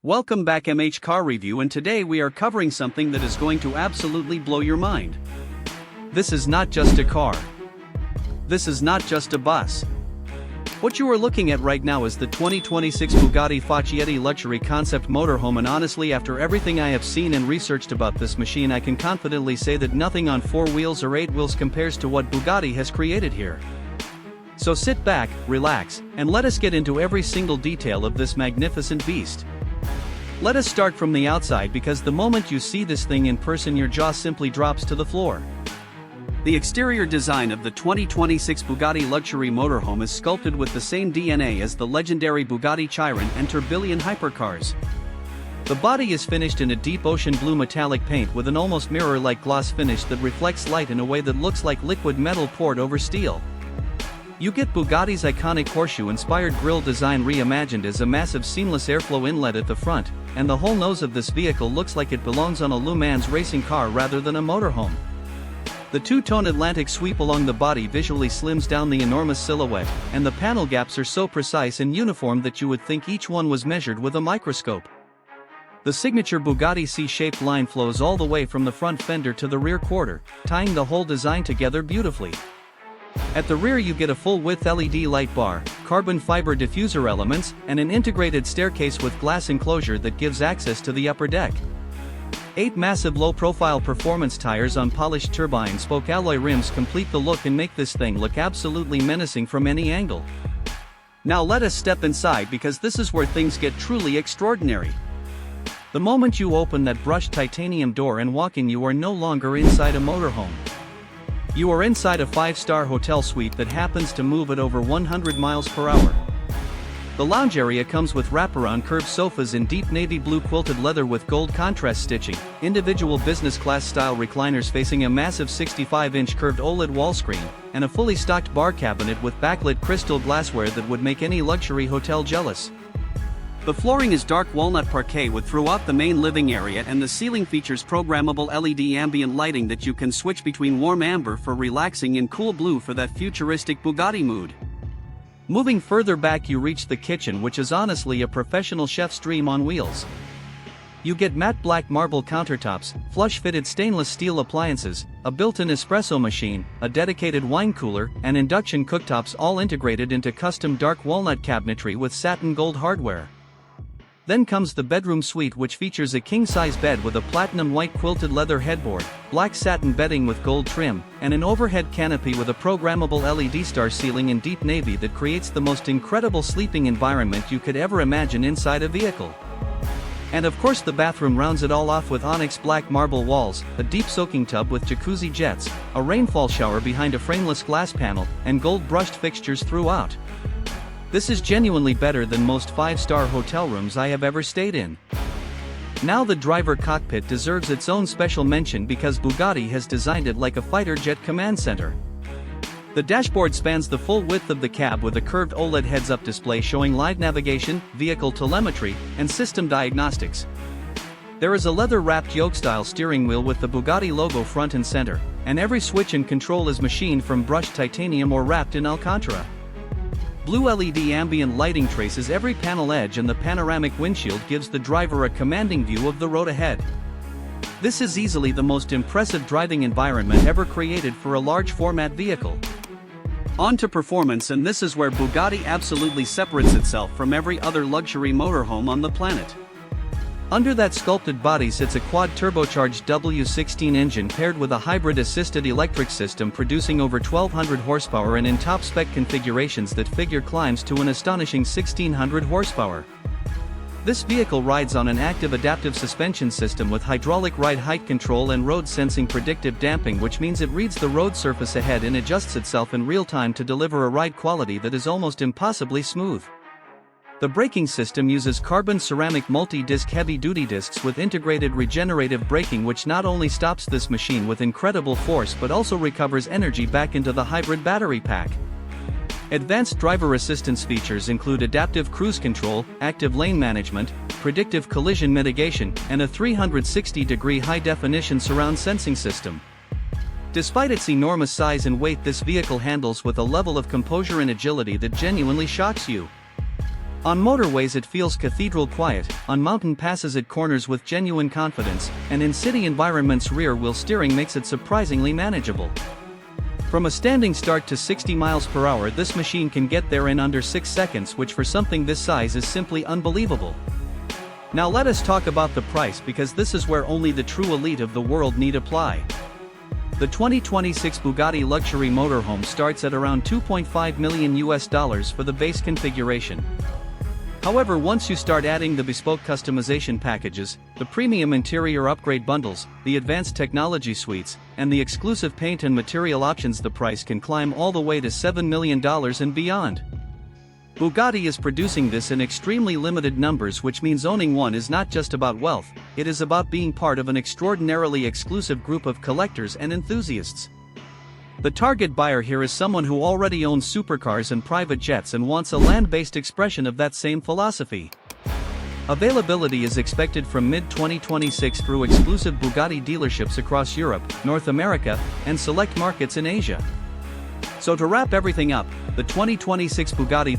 Welcome back MH Car Review, and today we are covering something that is going to absolutely blow your mind. This is not just a car. This is not just a bus. What you are looking at right now is the 2026 Bugatti Facchietti Luxury Concept Motorhome, and honestly, after everything I have seen and researched about this machine, I can confidently say that nothing on 4 wheels or 8 wheels compares to what Bugatti has created here. So sit back, relax, and let us get into every single detail of this magnificent beast. Let us start from the outside, because the moment you see this thing in person your jaw simply drops to the floor. The exterior design of the 2026 Bugatti luxury motorhome is sculpted with the same DNA as the legendary Bugatti Chiron and Tourbillon hypercars. The body is finished in a deep ocean blue metallic paint with an almost mirror-like gloss finish that reflects light in a way that looks like liquid metal poured over steel. You get Bugatti's iconic horseshoe-inspired grille design reimagined as a massive seamless airflow inlet at the front, and the whole nose of this vehicle looks like it belongs on a Le Mans racing car rather than a motorhome. The two-tone Atlantic sweep along the body visually slims down the enormous silhouette, and the panel gaps are so precise and uniform that you would think each one was measured with a microscope. The signature Bugatti C-shaped line flows all the way from the front fender to the rear quarter, tying the whole design together beautifully. At the rear you get a full-width LED light bar, carbon fiber diffuser elements, and an integrated staircase with glass enclosure that gives access to the upper deck. 8 massive low-profile performance tires on polished turbine spoke alloy rims complete the look and make this thing look absolutely menacing from any angle. Now let us step inside, because this is where things get truly extraordinary. The moment you open that brushed titanium door and walk in, you are no longer inside a motorhome. You are inside a 5-star hotel suite that happens to move at over 100 miles per hour. The lounge area comes with wraparound curved sofas in deep navy blue quilted leather with gold contrast stitching, individual business class style recliners facing a massive 65-inch curved OLED wall screen, and a fully stocked bar cabinet with backlit crystal glassware that would make any luxury hotel jealous. The flooring is dark walnut parquet with throughout the main living area, and the ceiling features programmable LED ambient lighting that you can switch between warm amber for relaxing and cool blue for that futuristic Bugatti mood. Moving further back you reach the kitchen, which is honestly a professional chef's dream on wheels. You get matte black marble countertops, flush-fitted stainless steel appliances, a built-in espresso machine, a dedicated wine cooler, and induction cooktops, all integrated into custom dark walnut cabinetry with satin gold hardware. Then comes the bedroom suite, which features a king-size bed with a platinum white quilted leather headboard, black satin bedding with gold trim, and an overhead canopy with a programmable LED star ceiling in deep navy that creates the most incredible sleeping environment you could ever imagine inside a vehicle. And of course the bathroom rounds it all off with onyx black marble walls, a deep soaking tub with jacuzzi jets, a rainfall shower behind a frameless glass panel, and gold brushed fixtures throughout. This is genuinely better than most 5-star hotel rooms I have ever stayed in. Now the driver cockpit deserves its own special mention, because Bugatti has designed it like a fighter jet command center. The dashboard spans the full width of the cab with a curved OLED heads-up display showing live navigation, vehicle telemetry, and system diagnostics. There is a leather-wrapped yoke-style steering wheel with the Bugatti logo front and center, and every switch and control is machined from brushed titanium or wrapped in Alcantara. Blue LED ambient lighting traces every panel edge, and the panoramic windshield gives the driver a commanding view of the road ahead. This is easily the most impressive driving environment ever created for a large format vehicle. On to performance, and this is where Bugatti absolutely separates itself from every other luxury motorhome on the planet. Under that sculpted body sits a quad-turbocharged W16 engine paired with a hybrid assisted electric system producing over 1200 horsepower, and in top-spec configurations that figure climbs to an astonishing 1600 horsepower. This vehicle rides on an active adaptive suspension system with hydraulic ride height control and road sensing predictive damping, which means it reads the road surface ahead and adjusts itself in real time to deliver a ride quality that is almost impossibly smooth. The braking system uses carbon ceramic multi-disc heavy-duty discs with integrated regenerative braking, which not only stops this machine with incredible force but also recovers energy back into the hybrid battery pack. Advanced driver assistance features include adaptive cruise control, active lane management, predictive collision mitigation, and a 360-degree high-definition surround sensing system. Despite its enormous size and weight, this vehicle handles with a level of composure and agility that genuinely shocks you. On motorways it feels cathedral quiet, on mountain passes it corners with genuine confidence, and in city environments rear-wheel steering makes it surprisingly manageable. From a standing start to 60 miles per hour, this machine can get there in under 6 seconds, which for something this size is simply unbelievable. Now let us talk about the price, because this is where only the true elite of the world need apply. The 2026 Bugatti luxury motorhome starts at around $2.5 million for the base configuration. However, once you start adding the bespoke customization packages, the premium interior upgrade bundles, the advanced technology suites, and the exclusive paint and material options, the price can climb all the way to $7 million and beyond. Bugatti is producing this in extremely limited numbers, which means owning one is not just about wealth, it is about being part of an extraordinarily exclusive group of collectors and enthusiasts. The target buyer here is someone who already owns supercars and private jets and wants a land-based expression of that same philosophy. Availability is expected from mid-2026 through exclusive Bugatti dealerships across Europe, North America, and select markets in Asia. So to wrap everything up, the 2026 Bugatti